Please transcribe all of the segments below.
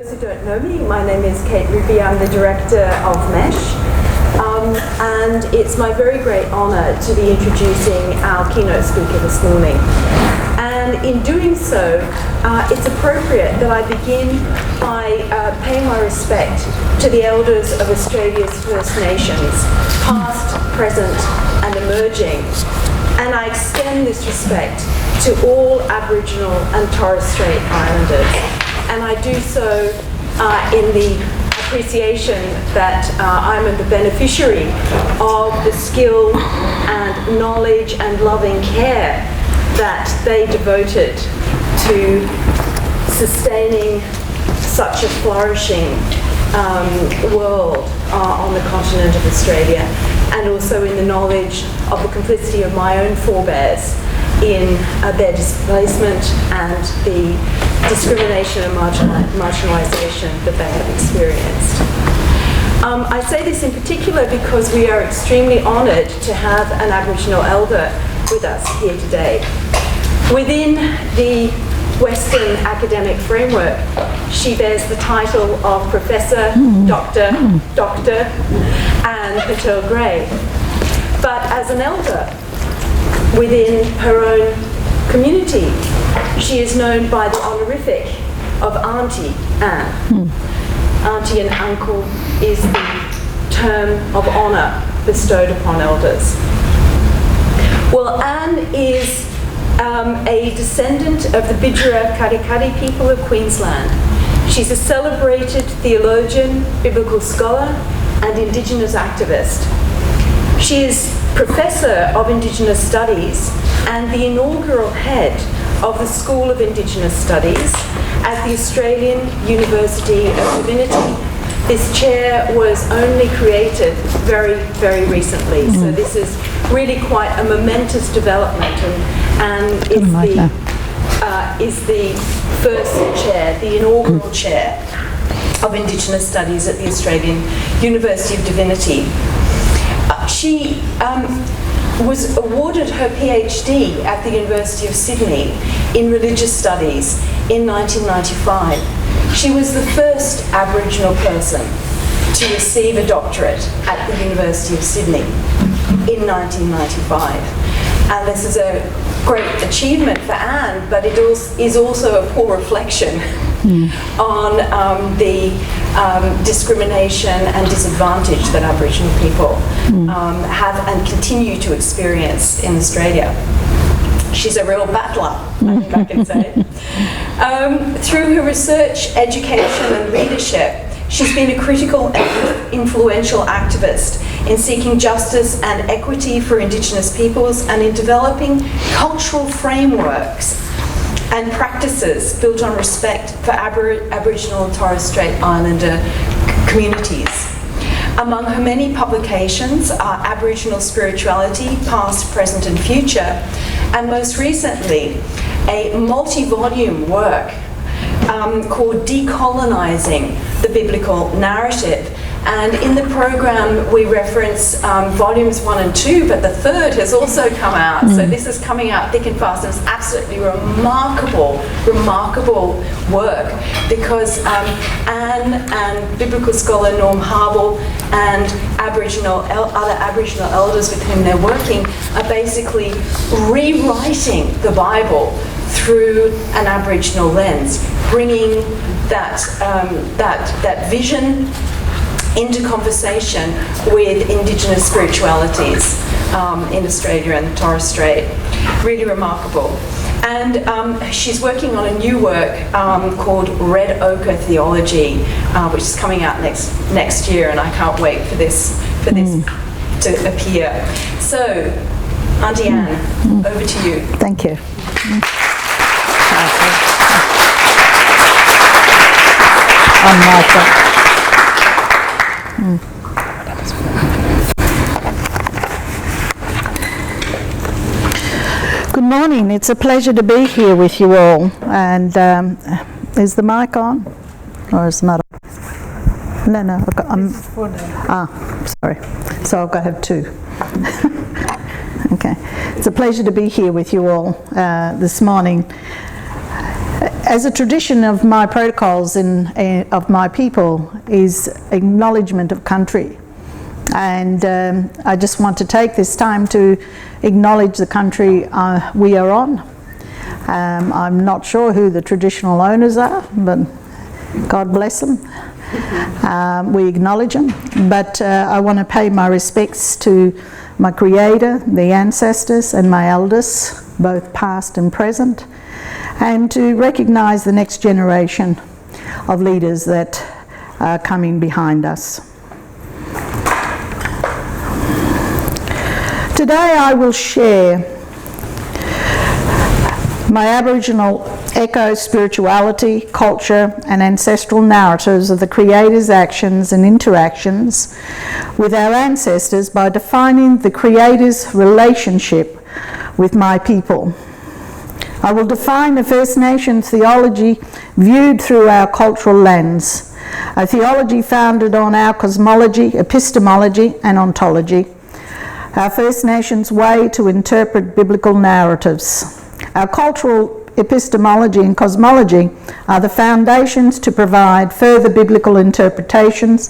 those who don't know me, my name is Kate Ruby. I'm the director of MESH. And it's my very great honour to be introducing our keynote speaker this morning. And in doing so, it's appropriate that I begin by paying my respect to the elders of Australia's First Nations, past, present and emerging. And I extend this respect to all Aboriginal and Torres Strait Islanders. And I do so in the appreciation that I'm the beneficiary of the skill and knowledge and loving care that they devoted to sustaining such a flourishing world on the continent of Australia, and also in the knowledge of the complicity of my own forebears in their displacement and the discrimination and marginalisation that they have experienced. I say this in particular because we are extremely honoured to have an Aboriginal elder with us here today. Within the Western academic framework, she bears the title of Professor Dr. Anne Pattel-Gray. But as an elder within her own community, she is known by the honorific of Auntie Anne. Auntie and uncle is the term of honour bestowed upon elders. Well, Anne is a descendant of the Bidjara Kari Kari people of Queensland. She's a celebrated theologian, biblical scholar and Indigenous activist. She is Professor of Indigenous Studies and the inaugural head of the School of Indigenous Studies at the Australian University of Divinity. This chair was only created very, very recently, so this is really quite a momentous development, and is the first chair, the inaugural chair of Indigenous Studies at the Australian University of Divinity. She was awarded her PhD at the University of Sydney in Religious Studies in 1995. She was the first Aboriginal person to receive a doctorate at the University of Sydney in 1995. And this is a great achievement for Anne, but it is also a poor reflection on the discrimination and disadvantage that Aboriginal people have and continue to experience in Australia. She's a real battler, I think I can say. Through her research, education and leadership, she's been a critical and influential activist in seeking justice and equity for Indigenous peoples and in developing cultural frameworks and practices built on respect for Aboriginal and Torres Strait Islander communities. Among her many publications are Aboriginal Spirituality, Past, Present and Future, and most recently a multi-volume work called De-Colonising the Biblical Narrative. And in the program we reference volumes 1 and 2, but the third has also come out. So this is coming out thick and fast, and it's absolutely remarkable work, because Anne and biblical scholar Norm Habel and other Aboriginal elders with whom they're working are basically rewriting the Bible through an Aboriginal lens, bringing that vision into conversation with Indigenous spiritualities in Australia and Torres Strait. Really remarkable. And she's working on a new work called Red Ochre Theology, which is coming out next year, and I can't wait for this to appear. So, Auntie Anne, over to you. Thank you. On Michael. Good morning. It's a pleasure to be here with you all. And is the mic on, or is it not on? No. Sorry. So I've got to have two. Okay. It's a pleasure to be here with you all this morning. As a tradition of my protocols of my people is acknowledgement of country. And I just want to take this time to acknowledge the country we are on. I'm not sure who the traditional owners are, but God bless them. We acknowledge them. But I want to pay my respects to my Creator, the ancestors, and my elders, both past and present, and to recognise the next generation of leaders that are coming behind us. Today I will share my Aboriginal eco-spirituality, culture and ancestral narratives of the Creator's actions and interactions with our ancestors by defining the Creator's relationship with my people. I will define the First Nations theology viewed through our cultural lens, a theology founded on our cosmology, epistemology and ontology, our First Nations way to interpret biblical narratives. Our cultural epistemology and cosmology are the foundations to provide further biblical interpretations,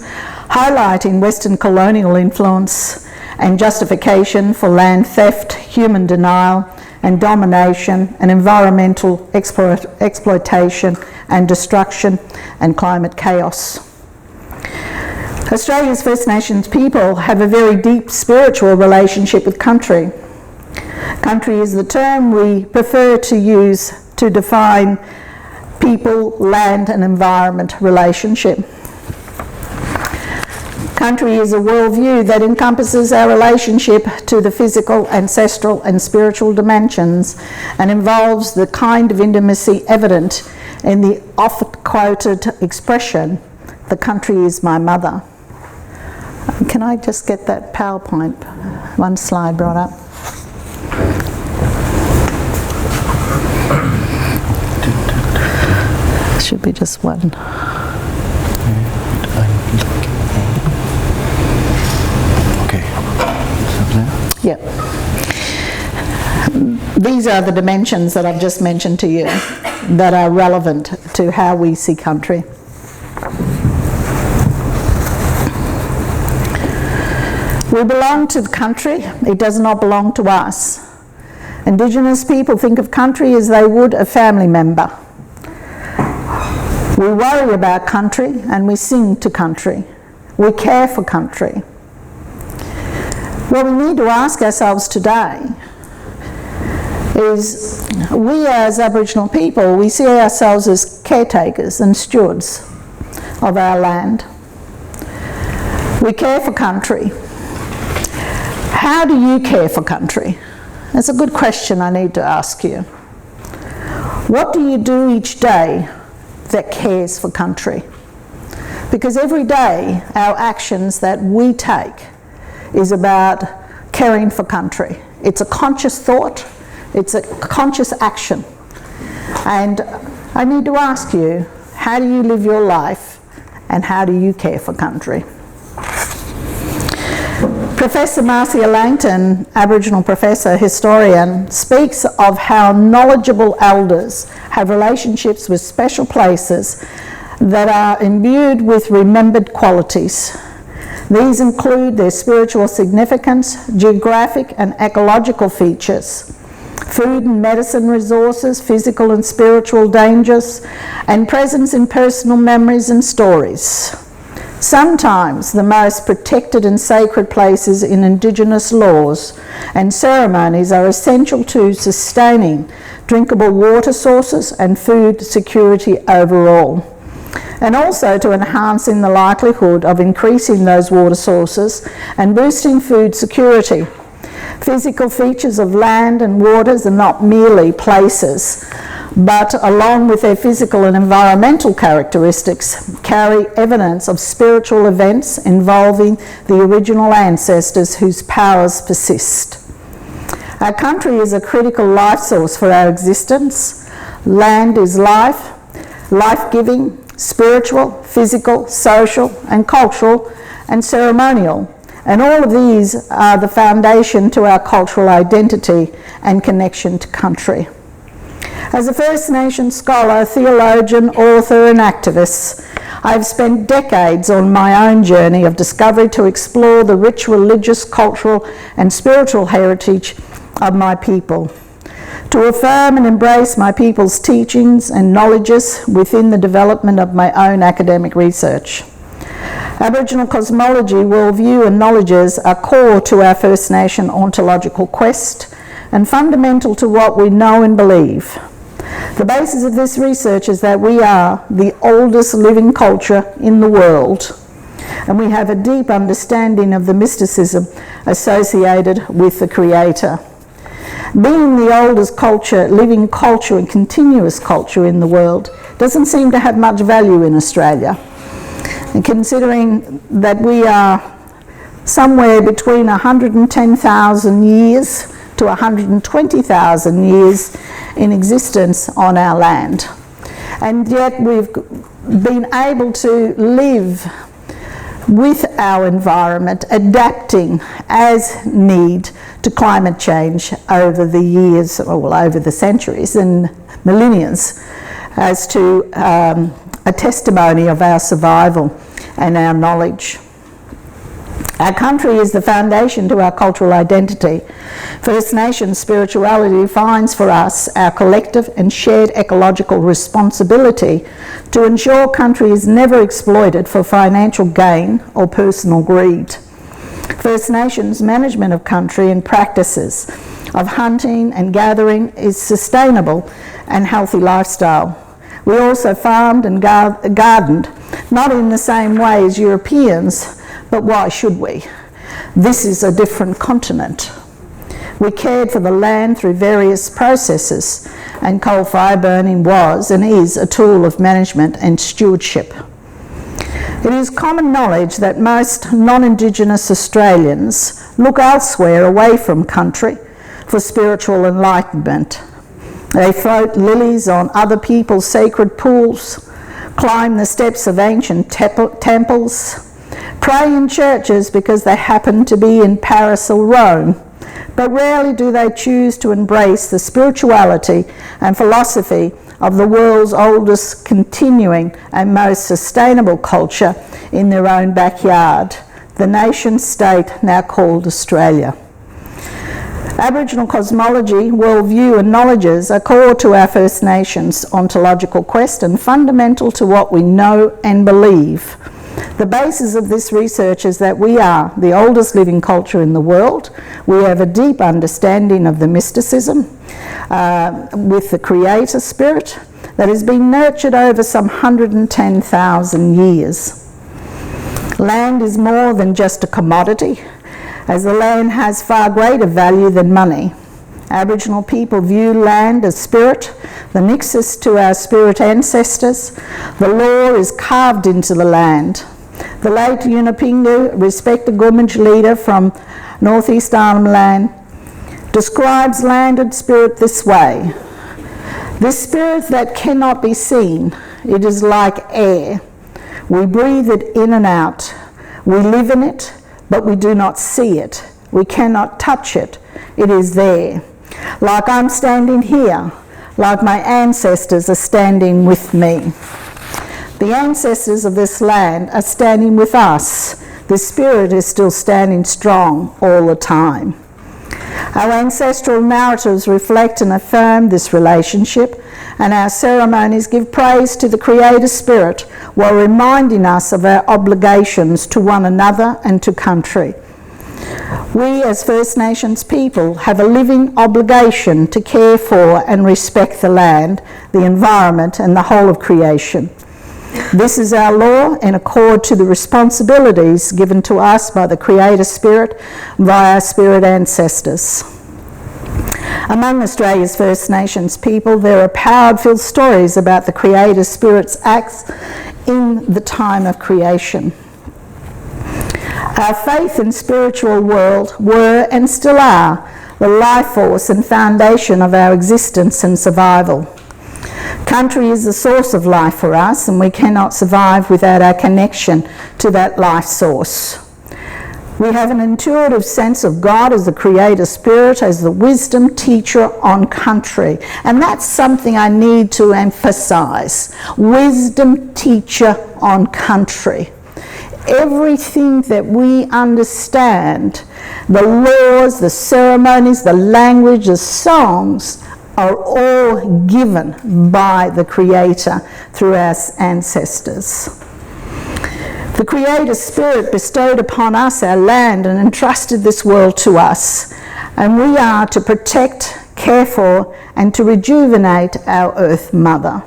highlighting Western colonial influence and justification for land theft, human denial and domination and environmental exploitation and destruction and climate chaos. Australia's First Nations people have a very deep spiritual relationship with country. Country is the term we prefer to use to define people, land and environment relationship. Country is a worldview that encompasses our relationship to the physical, ancestral and spiritual dimensions and involves the kind of intimacy evident in the oft-quoted expression, "The country is my mother." Can I just get that PowerPoint, one slide brought up? Should be just one. Okay. Yep. These are the dimensions that I've just mentioned to you that are relevant to how we see country. We belong to the country, it does not belong to us. Indigenous people think of country as they would a family member. We worry about country and we sing to country. We care for country. What we need to ask ourselves today is, we as Aboriginal people, we see ourselves as caretakers and stewards of our land. We care for country. How do you care for country? That's a good question I need to ask you. What do you do each day that cares for country? Because every day our actions that we take is about caring for country. It's a conscious thought, it's a conscious action. And I need to ask you, how do you live your life and how do you care for country? Professor Marcia Langton, Aboriginal professor, historian, speaks of how knowledgeable elders have relationships with special places that are imbued with remembered qualities. These include their spiritual significance, geographic and ecological features, food and medicine resources, physical and spiritual dangers, and presence in personal memories and stories. Sometimes the most protected and sacred places in Indigenous laws and ceremonies are essential to sustaining drinkable water sources and food security overall, and also to enhancing the likelihood of increasing those water sources and boosting food security. Physical features of land and waters are not merely places, but along with their physical and environmental characteristics, carry evidence of spiritual events involving the original ancestors whose powers persist. Our country is a critical life source for our existence. Land is life, life-giving, spiritual, physical, social and cultural and ceremonial. And all of these are the foundation to our cultural identity and connection to country. As a First Nation scholar, theologian, author and activist, I have spent decades on my own journey of discovery to explore the rich religious, cultural and spiritual heritage of my people, to affirm and embrace my people's teachings and knowledges within the development of my own academic research. Aboriginal cosmology, worldview and knowledges are core to our First Nation ontological quest and fundamental to what we know and believe. The basis of this research is that we are the oldest living culture in the world, and we have a deep understanding of the mysticism associated with the Creator. Being the oldest culture, living culture and continuous culture in the world doesn't seem to have much value in Australia. And considering that we are somewhere between 110,000 years to 120,000 years in existence on our land. And yet we've been able to live with our environment, adapting as need to climate change over the years, or well, over the centuries and millennia, as to a testimony of our survival and our knowledge. Our country is the foundation to our cultural identity. First Nations spirituality defines for us our collective and shared ecological responsibility to ensure country is never exploited for financial gain or personal greed. First Nations management of country and practices of hunting and gathering is sustainable and healthy lifestyle. We also farmed and gardened, not in the same way as Europeans, but why should we? This is a different continent. We cared for the land through various processes, and coal fire burning was and is a tool of management and stewardship. It is common knowledge that most non-Indigenous Australians look elsewhere away from country for spiritual enlightenment. They float lilies on other people's sacred pools, climb the steps of ancient temples, pray in churches because they happen to be in Paris or Rome, but rarely do they choose to embrace the spirituality and philosophy of the world's oldest continuing and most sustainable culture in their own backyard, the nation-state now called Australia. Aboriginal cosmology, worldview and knowledges are core to our First Nations ontological quest and fundamental to what we know and believe. The basis of this research is that we are the oldest living culture in the world. We have a deep understanding of the mysticism with the Creator Spirit that has been nurtured over some 110,000 years. Land is more than just a commodity, as the land has far greater value than money. Aboriginal people view land as spirit, the nexus to our spirit ancestors. The law is carved into the land. The late Yunupingu, respected Gummidge leader from Northeast Arnhem Land, describes land and spirit this way. This spirit that cannot be seen, it is like air. We breathe it in and out. We live in it, but we do not see it. We cannot touch it. It is there. Like I'm standing here, like my ancestors are standing with me. The ancestors of this land are standing with us. The spirit is still standing strong all the time. Our ancestral narratives reflect and affirm this relationship, and our ceremonies give praise to the Creator Spirit while reminding us of our obligations to one another and to country. We as First Nations people have a living obligation to care for and respect the land, the environment and the whole of creation. This is our law in accord to the responsibilities given to us by the Creator Spirit via our spirit ancestors. Among Australia's First Nations people, there are power-filled stories about the Creator Spirit's acts in the time of creation. Our faith and spiritual world were and still are the life force and foundation of our existence and survival. Country is the source of life for us, and we cannot survive without our connection to that life source. We have an intuitive sense of God as the creator spirit, as the wisdom teacher on country. And that's something I need to emphasize. Wisdom teacher on country. Everything that we understand, the laws, the ceremonies, the language, the songs, are all given by the Creator through our ancestors. The Creator Spirit bestowed upon us our land and entrusted this world to us, and we are to protect, care for, and to rejuvenate our Earth Mother.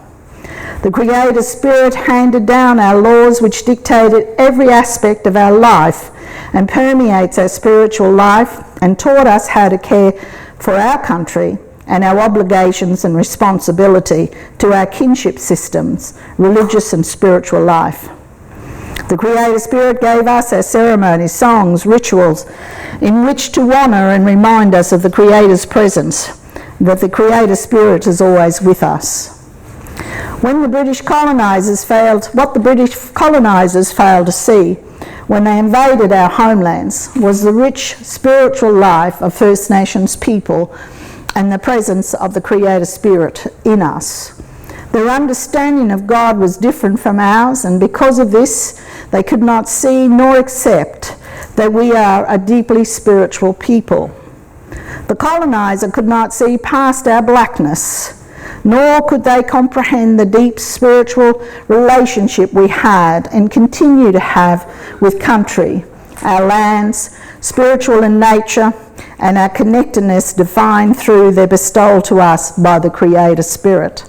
The Creator Spirit handed down our laws which dictated every aspect of our life and permeates our spiritual life, and taught us how to care for our country and our obligations and responsibility to our kinship systems, religious and spiritual life. The Creator Spirit gave us our ceremonies, songs, rituals in which to honour and remind us of the Creator's presence, that the Creator Spirit is always with us. What the British colonisers failed to see when they invaded our homelands was the rich spiritual life of First Nations people and the presence of the Creator Spirit in us. Their understanding of God was different from ours, and because of this, they could not see nor accept that we are a deeply spiritual people. The coloniser could not see past our blackness, nor could they comprehend the deep spiritual relationship we had and continue to have with country, our lands, spiritual in nature, and our connectedness defined through their bestowal to us by the Creator Spirit.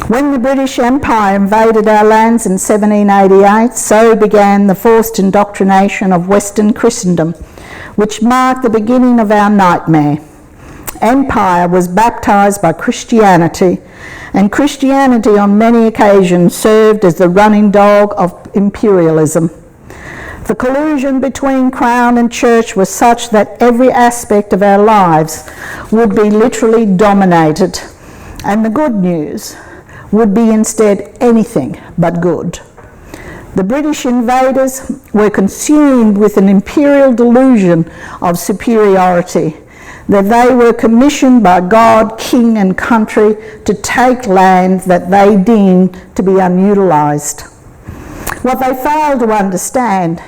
When the British Empire invaded our lands in 1788, so began the forced indoctrination of Western Christendom, which marked the beginning of our nightmare. Empire was baptised by Christianity, and Christianity on many occasions served as the running dog of imperialism. The collusion between Crown and Church was such that every aspect of our lives would be literally dominated, and the good news would be instead anything but good. The British invaders were consumed with an imperial delusion of superiority, that they were commissioned by God, King and country to take land that they deemed to be unutilised. What they failed to understand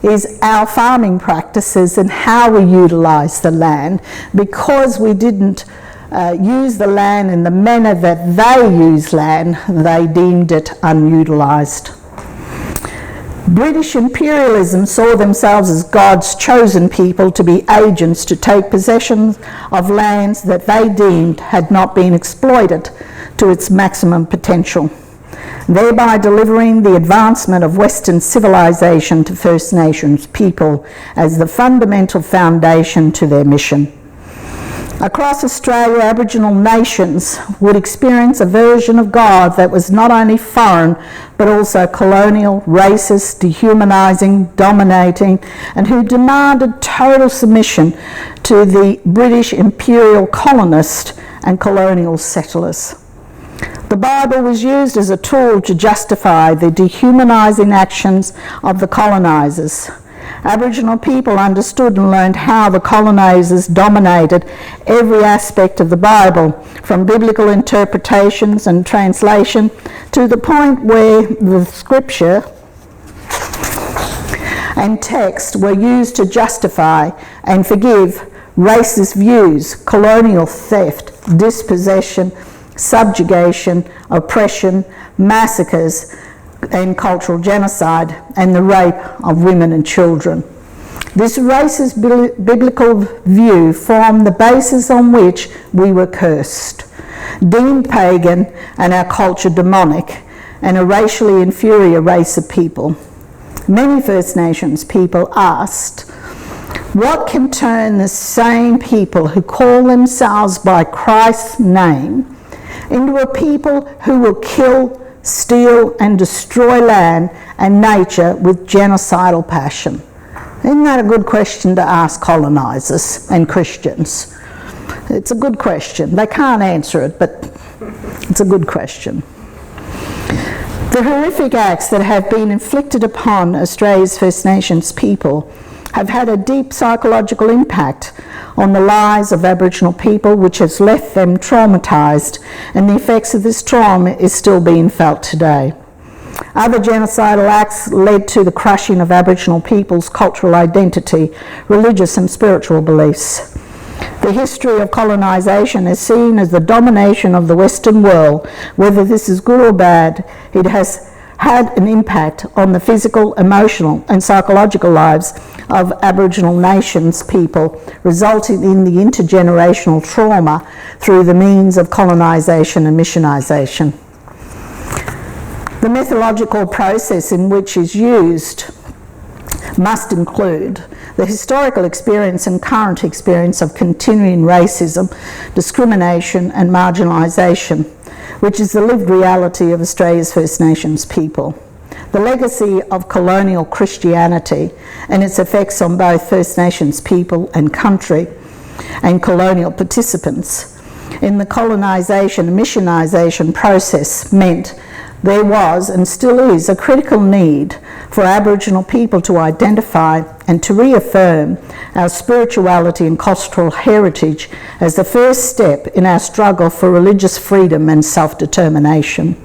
is our farming practices and how we utilise the land, because we didn't use the land in the manner that they use land, they deemed it unutilised. British imperialism saw themselves as God's chosen people to be agents to take possession of lands that they deemed had not been exploited to its maximum potential, thereby delivering the advancement of Western civilization to First Nations people as the fundamental foundation to their mission. Across Australia, Aboriginal nations would experience a version of God that was not only foreign, but also colonial, racist, dehumanising, dominating, and who demanded total submission to the British imperial colonists and colonial settlers. The Bible was used as a tool to justify the dehumanising actions of the colonisers. Aboriginal people understood and learned how the colonisers dominated every aspect of the Bible, from biblical interpretations and translation to the point where the scripture and text were used to justify and forgive racist views, colonial theft, dispossession, subjugation, oppression, massacres, and cultural genocide, and the rape of women and children. This racist biblical view formed the basis on which we were cursed, deemed pagan, and our culture demonic, and a racially inferior race of people. Many First Nations people asked, what can turn the same people who call themselves by Christ's name into a people who will kill, steal and destroy land and nature with genocidal passion? Isn't that a good question to ask colonisers and Christians? It's a good question. They can't answer it, but it's a good question. The horrific acts that have been inflicted upon Australia's First Nations people have had a deep psychological impact on the lives of Aboriginal people, which has left them traumatised, and the effects of this trauma is still being felt today. Other genocidal acts led to the crushing of Aboriginal people's cultural identity, religious and spiritual beliefs. The history of colonisation is seen as the domination of the Western world. Whether this is good or bad, it has had an impact on the physical, emotional and psychological lives of Aboriginal nations people, resulting in the intergenerational trauma through the means of colonisation and missionisation. The methodological process in which is used must include the historical experience and current experience of continuing racism, discrimination and marginalisation, which is the lived reality of Australia's First Nations people. The legacy of colonial Christianity and its effects on both First Nations people and country and colonial participants in the colonisation and missionisation process meant there was and still is a critical need for Aboriginal people to identify and to reaffirm our spirituality and cultural heritage as the first step in our struggle for religious freedom and self-determination.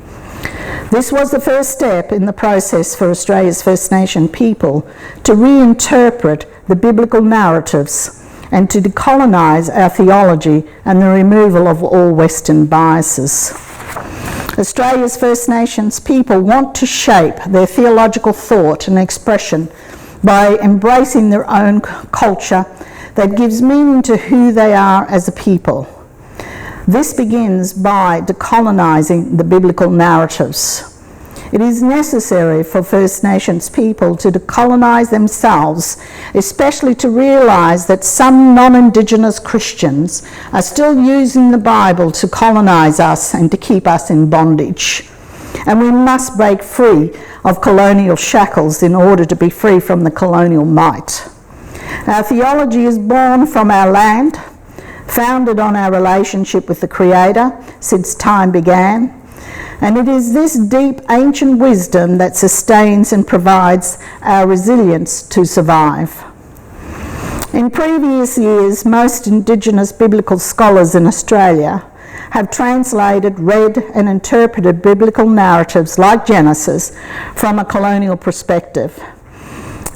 This was the first step in the process for Australia's First Nation people to reinterpret the biblical narratives and to decolonise our theology and the removal of all Western biases. Australia's First Nations people want to shape their theological thought and expression by embracing their own culture that gives meaning to who they are as a people. This begins by decolonising the biblical narratives. It is necessary for First Nations people to decolonise themselves, especially to realise that some non-Indigenous Christians are still using the Bible to colonise us and to keep us in bondage. And we must break free of colonial shackles in order to be free from the colonial might. Our theology is born from our land, founded on our relationship with the Creator since time began. And it is this deep ancient wisdom that sustains and provides our resilience to survive. In previous years, most Indigenous biblical scholars in Australia have translated, read and interpreted biblical narratives like Genesis from a colonial perspective,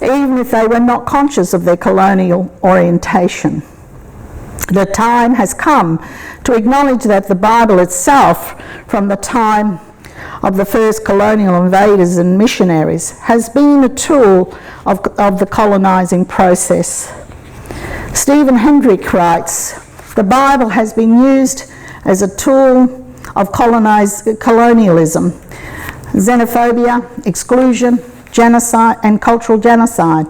even if they were not conscious of their colonial orientation. The time has come to acknowledge that the Bible itself, from the time of the first colonial invaders and missionaries, has been a tool of the colonising process. Stephen Hendrick writes, "The Bible has been used as a tool of colonialism, xenophobia, exclusion, genocide and cultural genocide.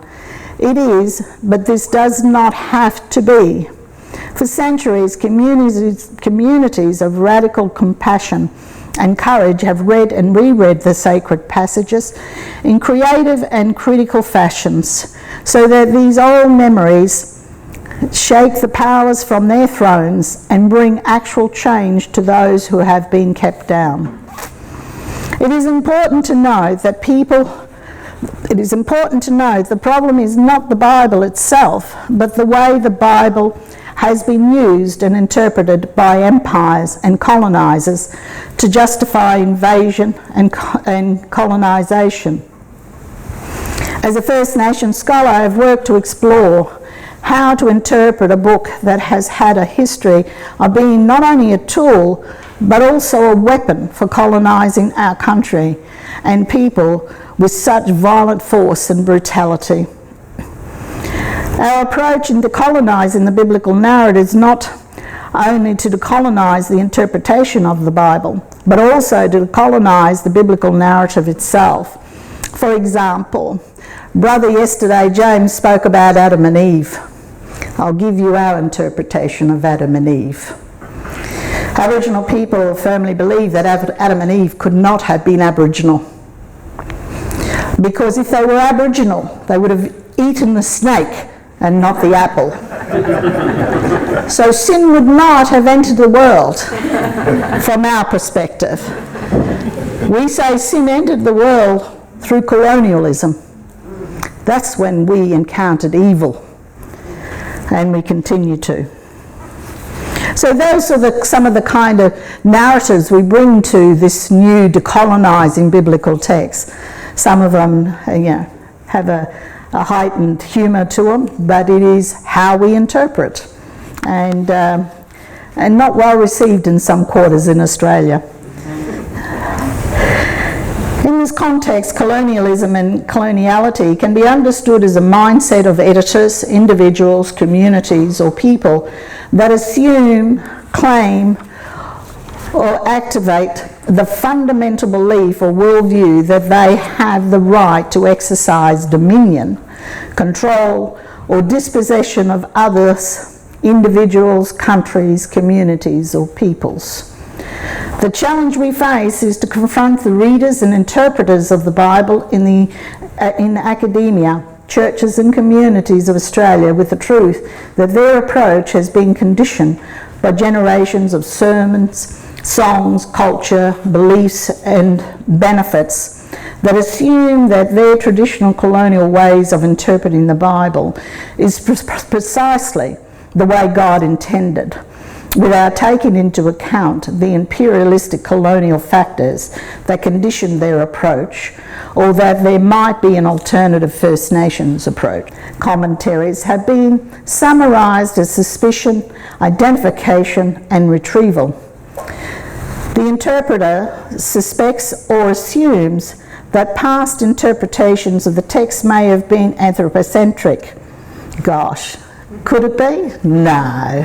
It is, but this does not have to be. For centuries, communities of radical compassion and courage have read and reread the sacred passages in creative and critical fashions, so that these old memories shake the powers from their thrones and bring actual change to those who have been kept down. It is important to know that the problem is not the Bible itself, but the way the Bible has been used and interpreted by empires and colonisers to justify invasion and colonisation. As a First Nation scholar, I have worked to explore how to interpret a book that has had a history of being not only a tool, but also a weapon for colonising our country and people with such violent force and brutality. Our approach in decolonising the biblical narrative is not only to decolonise the interpretation of the Bible, but also to decolonise the biblical narrative itself. For example, Brother yesterday, James, spoke about Adam and Eve. I'll give you our interpretation of Adam and Eve. Aboriginal people firmly believe that Adam and Eve could not have been Aboriginal, because if they were Aboriginal, they would have eaten the snake and not the apple. So sin would not have entered the world from our perspective. We say sin entered the world through colonialism. That's when we encountered evil, and we continue to. So those are some of the kind of narratives we bring to this new decolonising biblical text. Some of them, have a heightened humour to them, but it is how we interpret, and not well received in some quarters in Australia. In this context, colonialism and coloniality can be understood as a mindset of editors, individuals, communities, or people that assume, claim, or activate the fundamental belief or worldview that they have the right to exercise dominion, control, or dispossession of others, individuals, countries, communities, or peoples. The challenge we face is to confront the readers and interpreters of the Bible in academia, churches and communities of Australia with the truth that their approach has been conditioned by generations of sermons, songs, culture, beliefs and benefits that assume that their traditional colonial ways of interpreting the Bible is precisely the way God intended, without taking into account the imperialistic colonial factors that condition their approach, or that there might be an alternative First Nations approach. Commentaries have been summarised as suspicion, identification and retrieval. The interpreter suspects or assumes that past interpretations of the text may have been anthropocentric. Gosh, could it be? No.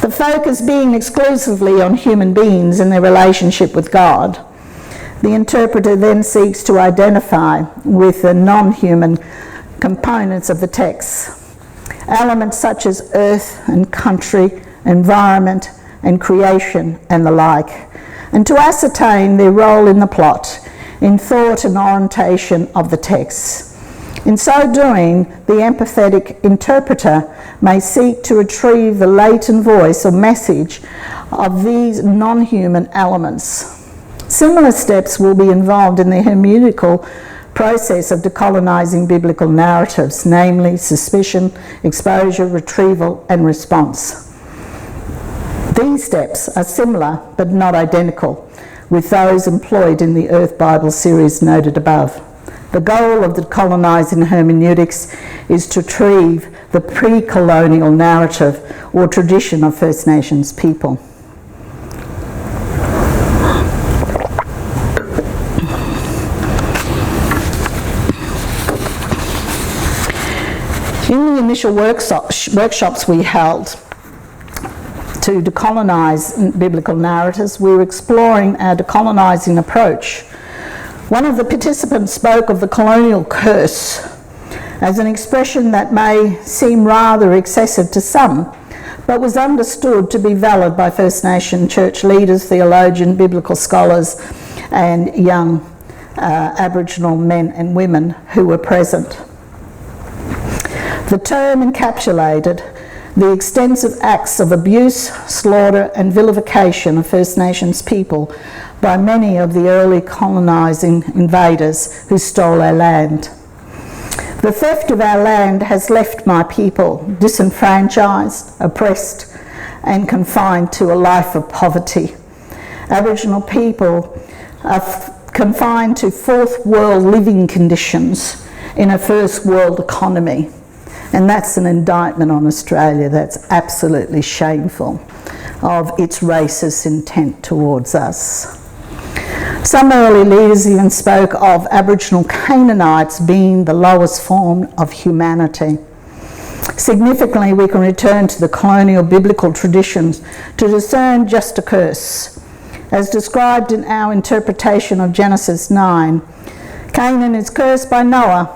The focus being exclusively on human beings and their relationship with God. The interpreter then seeks to identify with the non-human components of the text, elements such as earth and country, environment and creation and the like, and to ascertain their role in the plot, in thought and orientation of the text. In so doing, the empathetic interpreter may seek to retrieve the latent voice or message of these non-human elements. Similar steps will be involved in the hermeneutical process of decolonising biblical narratives, namely suspicion, exposure, retrieval and response. These steps are similar but not identical with those employed in the Earth Bible series noted above. The goal of the decolonising hermeneutics is to retrieve the pre-colonial narrative or tradition of First Nations people. In the initial workshops we held to decolonise biblical narratives, we were exploring our decolonising approach. One of the participants spoke of the colonial curse as an expression that may seem rather excessive to some, but was understood to be valid by First Nation church leaders, theologian, biblical scholars, and young Aboriginal men and women who were present. The term encapsulated the extensive acts of abuse, slaughter and vilification of First Nations people by many of the early colonising invaders who stole our land. The theft of our land has left my people disenfranchised, oppressed and confined to a life of poverty. Aboriginal people are confined to fourth world living conditions in a first world economy. And that's an indictment on Australia that's absolutely shameful of its racist intent towards us. Some early leaders even spoke of Aboriginal Canaanites being the lowest form of humanity. Significantly, we can return to the colonial biblical traditions to discern just a curse. As described in our interpretation of Genesis 9, Canaan is cursed by Noah,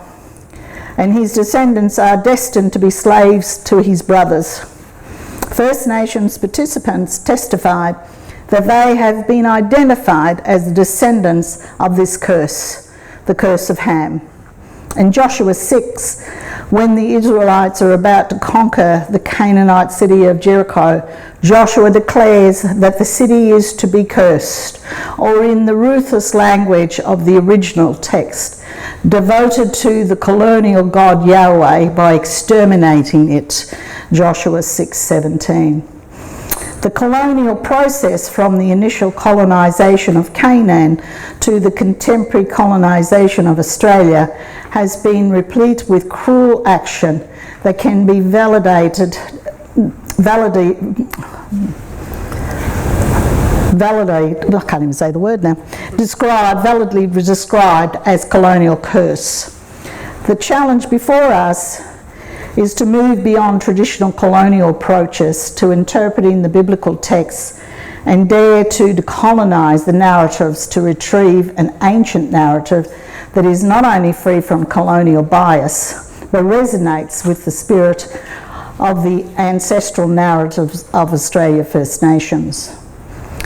and his descendants are destined to be slaves to his brothers. First Nations participants testified that they have been identified as the descendants of this curse, the curse of Ham. In Joshua 6, When the Israelites are about to conquer the Canaanite city of Jericho, Joshua declares that the city is to be cursed, or in the ruthless language of the original text, devoted to the colonial God YHWH by exterminating it, Joshua 6:17. The colonial process from the initial colonisation of Canaan to the contemporary colonisation of Australia has been replete with cruel action that can be validly described as colonial curse. The challenge before us is to move beyond traditional colonial approaches to interpreting the biblical texts and dare to decolonise the narratives to retrieve an ancient narrative that is not only free from colonial bias, but resonates with the spirit of the ancestral narratives of Australia First Nations.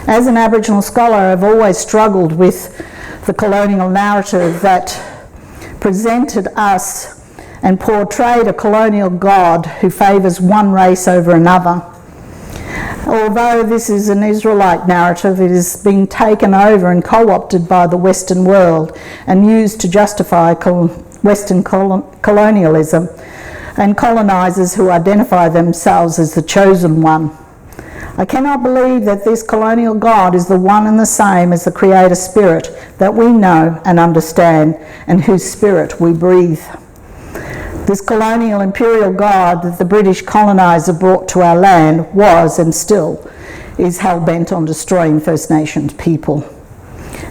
As an Aboriginal scholar, I've always struggled with the colonial narrative that presented us and portrayed a colonial God who favours one race over another. Although this is an Israelite narrative, it is being taken over and co-opted by the Western world and used to justify Western colonialism and colonisers who identify themselves as the chosen one. I cannot believe that this colonial God is the one and the same as the Creator Spirit that we know and understand and whose spirit we breathe. This colonial imperial God that the British coloniser brought to our land was and still is hell-bent on destroying First Nations people.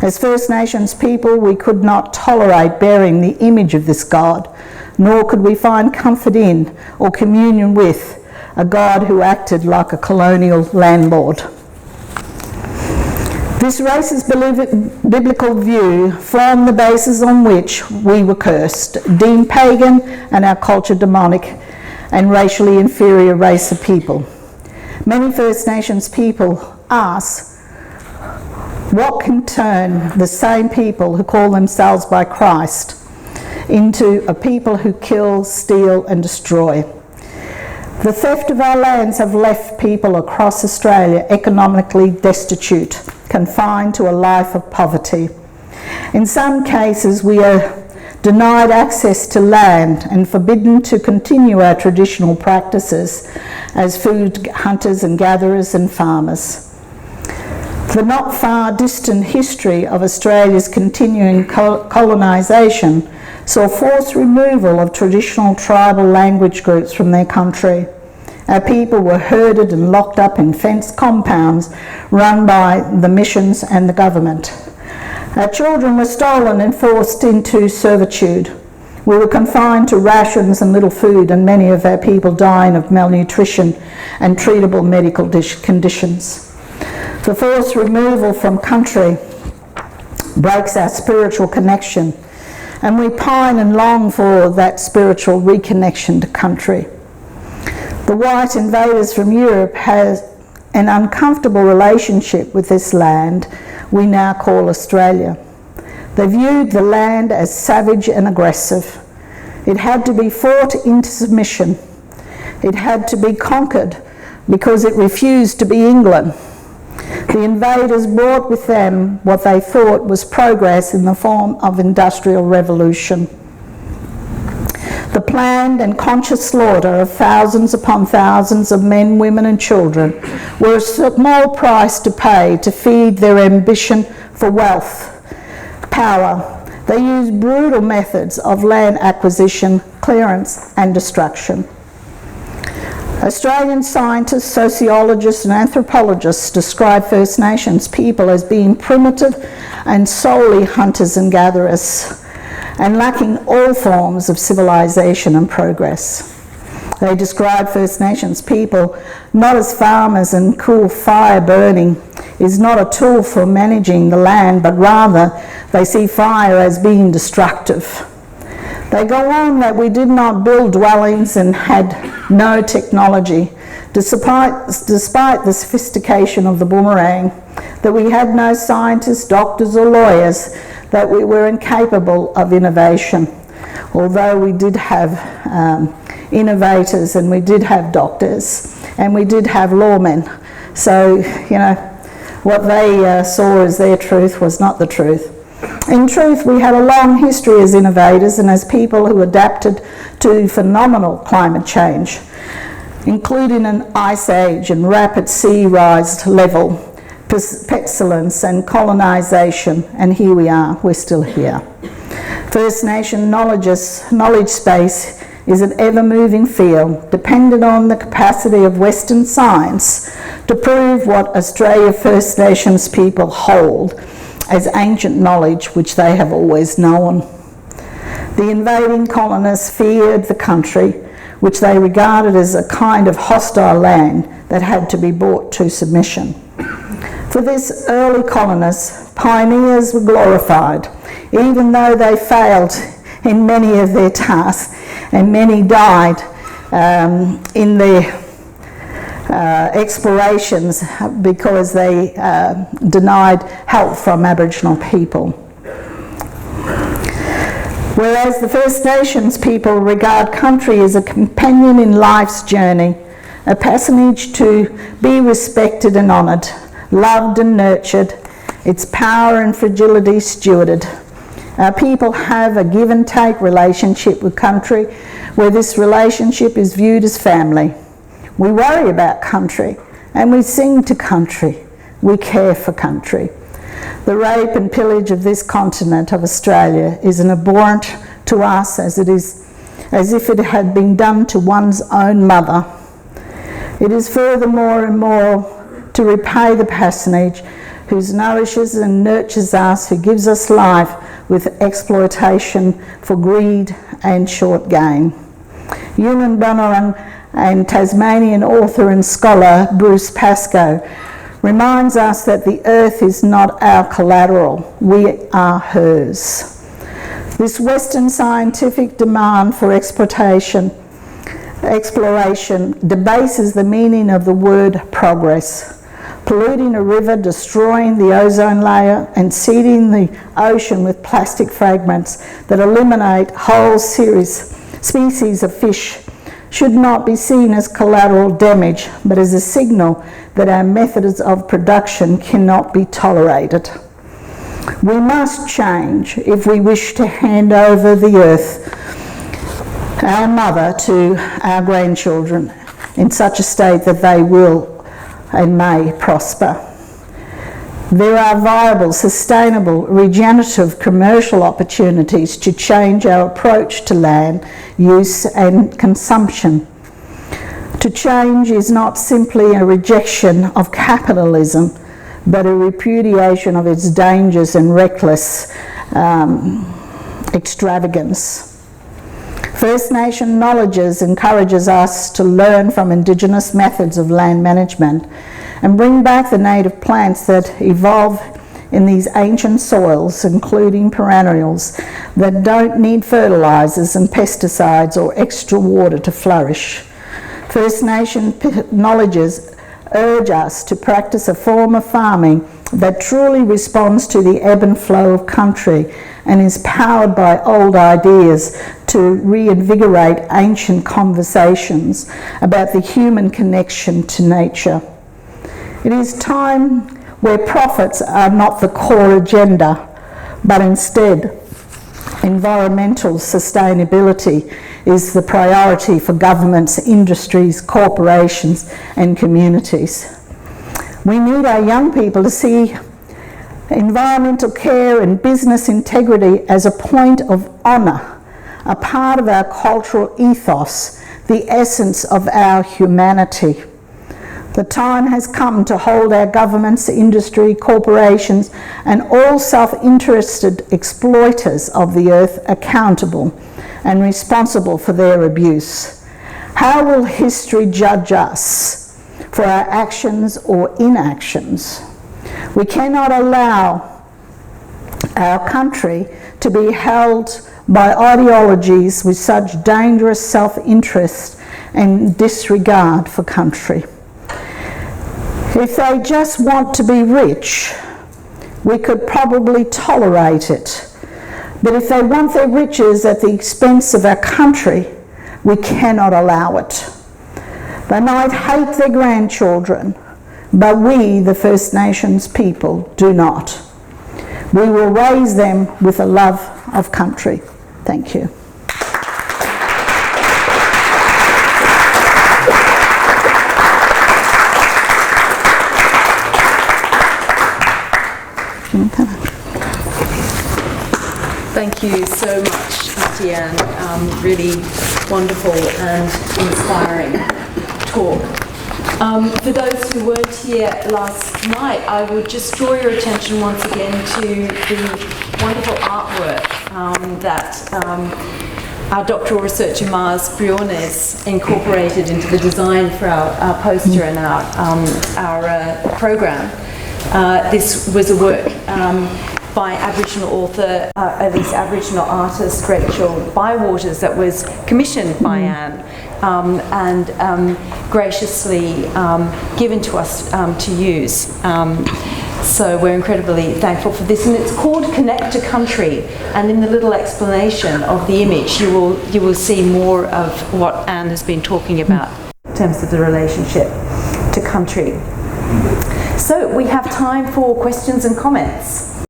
As First Nations people, we could not tolerate bearing the image of this God, nor could we find comfort in or communion with a God who acted like a colonial landlord. This racist biblical view formed the basis on which we were cursed, deemed pagan and our culture demonic and racially inferior race of people. Many First Nations people ask, what can turn the same people who call themselves by Christ into a people who kill, steal and destroy? The theft of our lands have left people across Australia economically destitute, confined to a life of poverty. In some cases, we are denied access to land and forbidden to continue our traditional practices as food hunters and gatherers and farmers. The not far distant history of Australia's continuing colonisation saw forced removal of traditional tribal language groups from their country. Our people were herded and locked up in fenced compounds run by the missions and the government. Our children were stolen and forced into servitude. We were confined to rations and little food, and many of our people dying of malnutrition and treatable medical conditions. The forced removal from country breaks our spiritual connection, and we pine and long for that spiritual reconnection to country. The white invaders from Europe have an uncomfortable relationship with this land we now call Australia. They viewed the land as savage and aggressive. It had to be fought into submission. It had to be conquered because it refused to be England. The invaders brought with them what they thought was progress in the form of industrial revolution. The planned and conscious slaughter of thousands upon thousands of men, women and children were a small price to pay to feed their ambition for wealth, power. They used brutal methods of land acquisition, clearance and destruction. Australian scientists, sociologists and anthropologists describe First Nations people as being primitive and solely hunters and gatherers, and lacking all forms of civilization and progress. They describe First Nations people not as farmers, and cool fire burning is not a tool for managing the land, but rather they see fire as being destructive. They go on that we did not build dwellings and had no technology, despite the sophistication of the boomerang, that we had no scientists, doctors or lawyers, that we were incapable of innovation, although we did have innovators and we did have doctors and we did have lawmen. So, you know, what they saw as their truth was not the truth. In truth, we had a long history as innovators and as people who adapted to phenomenal climate change, including an ice age and rapid sea rise level, pestilence and colonisation, and here we are, we're still here. First Nation knowledge space is an ever-moving field, dependent on the capacity of Western science to prove what Australia First Nations people hold as ancient knowledge which they have always known. The invading colonists feared the country, which they regarded as a kind of hostile land that had to be brought to submission. For this early colonists, pioneers were glorified, even though they failed in many of their tasks and many died in their explorations because they denied help from Aboriginal people. Whereas the First Nations people regard country as a companion in life's journey, a personage to be respected and honoured, loved and nurtured, its power and fragility stewarded. Our people have a give and take relationship with country, where this relationship is viewed as family. We worry about country and we sing to country. We care for country. The rape and pillage of this continent of Australia is an abhorrent to us as if it had been done to one's own mother. It is furthermore immoral to repay the personage who nourishes and nurtures us, who gives us life, with exploitation for greed and short gain. Ewan Bunurong and Tasmanian author and scholar Bruce Pascoe reminds us that the earth is not our collateral, we are hers. This Western scientific demand for exploration debases the meaning of the word progress, polluting a river, destroying the ozone layer and seeding the ocean with plastic fragments that eliminate whole species of fish should not be seen as collateral damage, but as a signal that our methods of production cannot be tolerated. We must change if we wish to hand over the earth, our mother, to our grandchildren in such a state that they will and may prosper. There are viable, sustainable, regenerative commercial opportunities to change our approach to land use and consumption. To change is not simply a rejection of capitalism, but a repudiation of its dangers and reckless extravagance. First Nation knowledge encourages us to learn from Indigenous methods of land management and bring back the native plants that evolve in these ancient soils, including perennials that don't need fertilisers and pesticides or extra water to flourish. First Nation knowledges urge us to practice a form of farming that truly responds to the ebb and flow of country and is powered by old ideas to reinvigorate ancient conversations about the human connection to nature. It is time where profits are not the core agenda, but instead environmental sustainability is the priority for governments, industries, corporations and communities. We need our young people to see environmental care and business integrity as a point of honour, a part of our cultural ethos, the essence of our humanity. The time has come to hold our governments, industry, corporations and all self-interested exploiters of the earth accountable and responsible for their abuse. How will history judge us for our actions or inactions? We cannot allow our country to be held by ideologies with such dangerous self-interest and disregard for country. If they just want to be rich, we could probably tolerate it. But if they want their riches at the expense of our country, we cannot allow it. They might hate their grandchildren, but we, the First Nations people, do not. We will raise them with a love of country. Thank you. Thank you so much, Auntie Anne. Really wonderful and inspiring talk. For those who weren't here last night, I would just draw your attention once again to the wonderful artwork that our doctoral researcher Mars Briones incorporated into the design for our poster and our program. This was a work by Aboriginal author, at least Aboriginal artist Rachel Bywaters, that was commissioned by Anne and graciously given to us to use. So we're incredibly thankful for this, and it's called Connect to Country. And in the little explanation of the image, you will see more of what Anne has been talking about in terms of the relationship to country. So we have time for questions and comments.